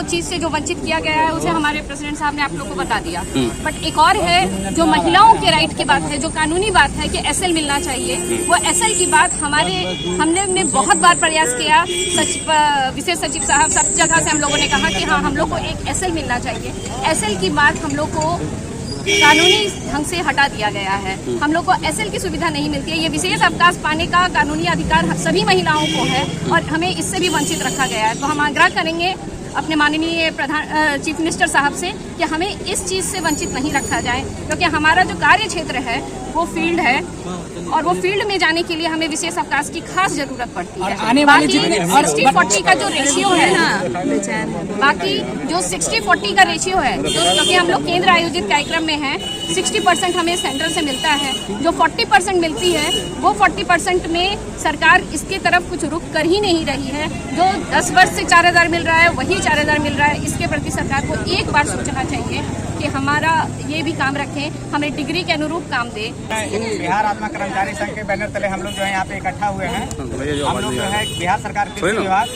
चीज से जो वंचित किया गया है उसे हमारे प्रेसिडेंट साहब ने आप लोग को बता दिया। बट एक और है जो महिलाओं के राइट की बात है, जो कानूनी बात है कि एसएल मिलना चाहिए, वो एसएल की बात हमने बहुत बार प्रयास किया। विशेष सचिव साहब सब जगह से हम लोगों ने कहा कि हाँ हम लोग को एक एसएल मिलना चाहिए। एसएल की बात हम लोग को कानूनी ढंग से हटा दिया गया है। हम लोग को एसएल की सुविधा नहीं मिलती है। ये विशेष अवकाश पाने का कानूनी अधिकार सभी महिलाओं को है और हमें इससे भी वंचित रखा गया है। तो हम आग्रह करेंगे अपने माननीय चीफ मिनिस्टर साहब से कि हमें इस चीज से वंचित नहीं रखा जाए, क्योंकि हमारा जो कार्य क्षेत्र है वो फील्ड है और वो फील्ड में जाने के लिए हमें विशेष अवकाश की खास जरूरत पड़ती है। आने वाले 60-40 का जो रेशियो है ना, बाकी जो 60-40 का रेशियो है, क्योंकि हम लोग केंद्र आयोजित कार्यक्रम में हैं, 60% हमें सेंटर से मिलता है। जो 40% मिलती है वो 40% में सरकार इसके तरफ कुछ रुख कर ही नहीं रही है। जो 10 वर्ष से 4000 मिल रहा है वही 4000 मिल रहा है। इसके प्रति सरकार को एक बार सोचना चाहिए कि हमारा ये भी काम रखें, हमें डिग्री के अनुरूप काम दे। बिहार आत्मा कर्मचारी संघ के बैनर तले हम लोग जो है यहाँ पे इकट्ठा हुए हैं। हम लोग जो है बिहार सरकार कृषि विभाग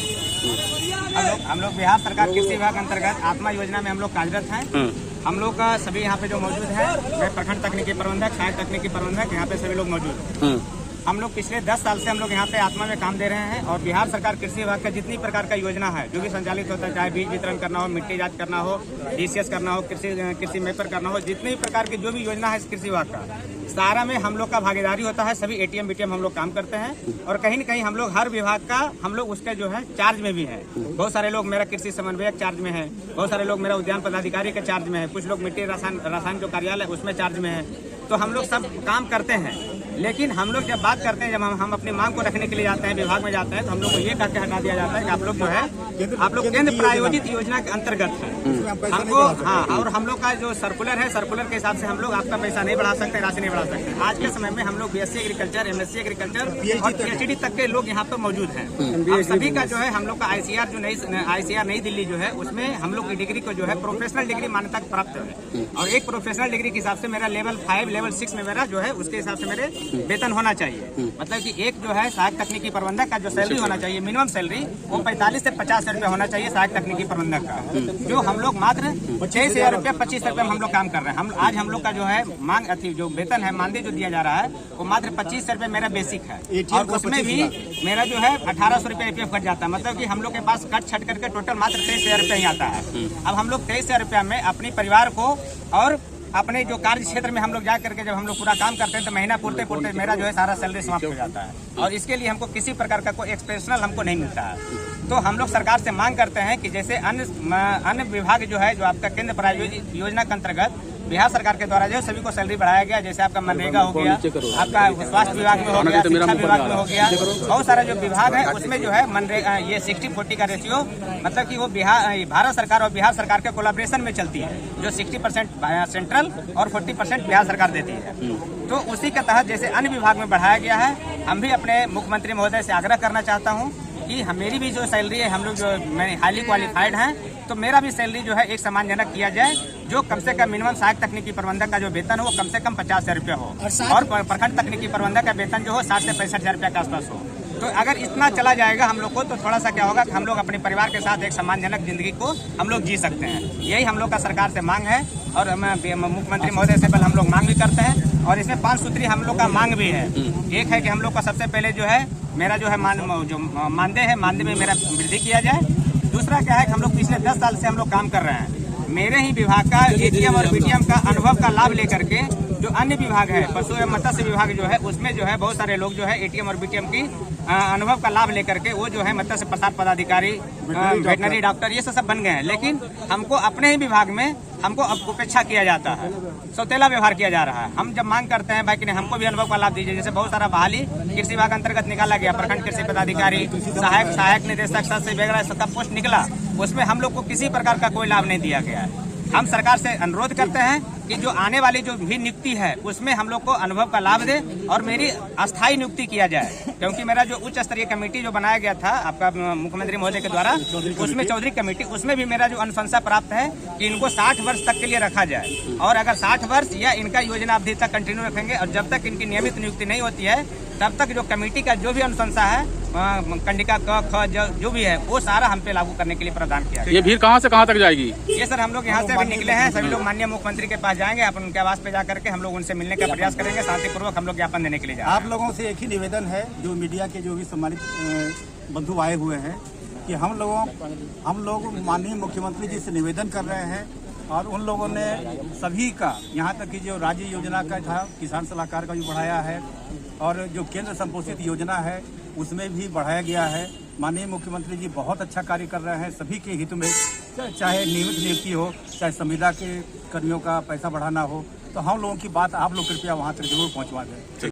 हम लोग बिहार सरकार कृषि विभाग अंतर्गत आत्मा योजना में हम लोग कार्यरत हैं। हम लोग का सभी यहाँ पे जो मौजूद है, मैं प्रखंड तकनीकी प्रबंधक, सहायक तकनीकी प्रबंधक, यहाँ पे सभी लोग मौजूद हैं। हम लोग पिछले 10 साल से हम लोग यहाँ पे आत्मा में काम दे रहे हैं और बिहार सरकार कृषि विभाग का जितनी प्रकार का योजना है जो भी संचालित होता है, चाहे बीज वितरण करना हो, मिट्टी जांच करना हो, डीसीएस करना हो, कृषि मैपर करना हो, जितनी प्रकार की जो भी योजना है कृषि विभाग का, सारा में हम लोग का भागीदारी होता है। सभी एटीएम बीटीएम हम लोग काम करते हैं और कहीं न कहीं हम लोग हर विभाग का हम लोग उसके जो है चार्ज में भी है। बहुत सारे लोग मेरा कृषि समन्वयक चार्ज में है, बहुत सारे लोग मेरा उद्यान पदाधिकारी के चार्ज में है, कुछ लोग मिट्टी रसायन जो कार्यालय उसमें चार्ज में है। तो हम लोग सब काम करते हैं, लेकिन हम लोग जब बात करते हैं, जब हम अपनी मांग को रखने के लिए जाते हैं, विभाग में जाते हैं, तो हम लोग को ये करके हटा दिया जाता है कि आप लोग जो है आप लोग केंद्र प्रायोजित योजना के अंतर्गत है हमको। हाँ, और हम लोग का जो सर्कुलर है, सर्कुलर के हिसाब से हम लोग आपका पैसा नहीं बढ़ा सकते, राशि नहीं बढ़ा सकते। आज के समय में हम लोग बीएससी एग्रीकल्चर, एमएससी एग्रीकल्चर और पीएचडी तक के लोग यहाँ पे मौजूद हैं। और सभी का जो है हम लोग का आईसीआर जो आईसीआर नई दिल्ली जो है उसमें हम लोग की डिग्री को जो है प्रोफेशनल डिग्री मान्यता प्राप्त है। और एक प्रोफेशनल डिग्री के हिसाब से मेरा लेवल 5 लेवल 6 में मेरा जो है उसके हिसाब से मेरे वेतन होना चाहिए। मतलब कि एक जो है सहायक तकनीकी प्रबंधक का जो सैलरी होना चाहिए, मिनिमम सैलरी, वो 45 से 50 रुपया होना चाहिए सहायक तकनीकी प्रबंधक का, जो हम लोग मात्र 6000 रुपया 25 रुपये में हम लोग काम कर रहे हैं। आज हम लोग का जो है मांग जो वेतन है, मानदेय जो दिया जा रहा है, वो मात्र 25 रुपये मेरा बेसिक है और उसमें भी मेरा जो है 1800 रुपये एपीएफ कट जाता है। मतलब कि हम लोग के पास कट छट करके टोटल मात्र 23,000 रुपया ही आता है। अब हम लोग 23,000 रुपया में अपने परिवार को और अपने जो कार्य क्षेत्र में हम लोग जा करके जब हम लोग पूरा काम करते हैं तो महीना पूरते पूरते मेरा जो है सारा सैलरी समाप्त हो जाता है और इसके लिए हमको किसी प्रकार का कोई एक्सपेंशनल हमको नहीं मिलता है। तो हम लोग सरकार से मांग करते हैं कि जैसे अन्य विभाग जो है, जो आपका केंद्र प्रायोजित योजना के अंतर्गत बिहार सरकार के द्वारा जो सभी को सैलरी बढ़ाया गया, जैसे आपका मनरेगा हो गया, आपका स्वास्थ्य विभाग में हो गया, शिक्षा विभाग में हो गया, बहुत सारा जो विभाग है उसमें जो है मनरेगा ये 60-40 का रेशियो, मतलब कि वो भारत सरकार और बिहार सरकार के कोलैबोरेशन में चलती है, जो 60% सेंट्रल और 40% बिहार सरकार देती है। तो उसी के तहत जैसे अन्य विभाग में बढ़ाया गया है, हम भी अपने मुख्यमंत्री महोदय से आग्रह करना चाहता हूँ कि मेरी भी जो सैलरी है, हम लोग जो मैं हाईली क्वालिफाइड हैं, तो मेरा भी सैलरी जो है एक सम्मानजनक किया जाए, जो कम से कम मिनिमम सहायक तकनीकी प्रबंधक का जो वेतन हो वो कम से कम 50,000 रुपया हो और प्रखंड तकनीकी प्रबंधक का वेतन जो हो 60 से 65,000 रुपया के आसपास हो। तो अगर इतना चला जाएगा हम लोग को, तो थोड़ा सा क्या होगा कि हम लोग अपने परिवार के साथ एक सम्मानजनक जिंदगी को हम लोग जी सकते हैं। यही हम लोग का सरकार से मांग है और मुख्यमंत्री महोदय से पहले हम लोग मांग भी करते हैं और इसमें 5 सूत्री हम लोग का मांग भी है। एक है कि हम लोग का सबसे पहले जो है मेरा जो है मानदेय है, मानदेय में मेरा वृद्धि किया जाए। दूसरा क्या है कि हम लोग पिछले 10 साल से हम लोग काम कर रहे हैं, मेरे ही विभाग का एटीएम और बीटीएम का अनुभव का लाभ लेकर के जो अन्य विभाग है, पशु एवं मत्स्य विभाग जो है, उसमें जो है बहुत सारे लोग जो है एटीएम और बीटीएम की अनुभव का लाभ लेकर के वो जो है मत्स्य प्रसार पदाधिकारी, वेटनरी डॉक्टर, ये सब बन गए हैं। लेकिन हमको अपने ही विभाग में हमको अब उपेक्षा किया जाता है, सौतेला व्यवहार किया जा रहा है। हम जब मांग करते हैं भाई कि नहीं हमको भी अनुभव का लाभ दीजिए, जैसे बहुत सारा बहाली कृषि विभाग अंतर्गत निकाला गया, प्रखंड कृषि पदाधिकारी, सहायक निदेशक, सदस्य वगैरह सबका पोस्ट निकला, उसमें हम लोग को किसी प्रकार का कोई लाभ नहीं दिया गया है। हम सरकार से अनुरोध करते हैं कि जो आने वाली जो भी नियुक्ति है उसमें हम लोग को अनुभव का लाभ दे और मेरी अस्थायी नियुक्ति किया जाए, क्योंकि मेरा जो उच्च स्तरीय कमेटी जो बनाया गया था आपका मुख्यमंत्री महोदय के द्वारा, उसमें चौधरी कमेटी, उसमें भी मेरा जो अनुशंसा प्राप्त है कि इनको 60 वर्ष तक के लिए रखा जाए और अगर 60 वर्ष या इनका योजना अवधि तक कंटिन्यू रखेंगे और जब तक इनकी नियमित नियुक्ति नहीं होती है तब तक जो कमेटी का जो भी अनुशंसा है कंडिका क ख ज जो भी है वो सारा हम पे लागू करने के लिए प्रावधान किया है। ये भीड़ कहाँ से कहाँ तक जाएगी? ये सर हम लोग यहाँ से अभी निकले हैं, सभी लोग माननीय मुख्यमंत्री के पास जाएंगे, अपन उनके आवास पे जाकर के हम लोग उनसे मिलने का प्रयास करेंगे, शांतिपूर्वक हम लोग ज्ञापन देने के लिए जा रहे हैं। आप लोगों से एक ही निवेदन है, जो मीडिया के जो भी सम्मानित बंधु आए हुए हैं, कि हम लोग माननीय मुख्यमंत्री जी से निवेदन कर रहे हैं और उन लोगों ने सभी का, यहाँ तक कि जो राज्य योजना का था किसान सलाहकार का भी बढ़ाया है और जो केंद्र संपोषित योजना है उसमें भी बढ़ाया गया है। माननीय मुख्यमंत्री जी बहुत अच्छा कार्य कर रहे हैं सभी के हित में, चाहे नियमित नियुक्ति हो, चाहे संविदा के कर्मियों का पैसा बढ़ाना हो, तो हम लोगों की बात आप लोग कृपया वहाँ तक जरूर पहुँचवा दें।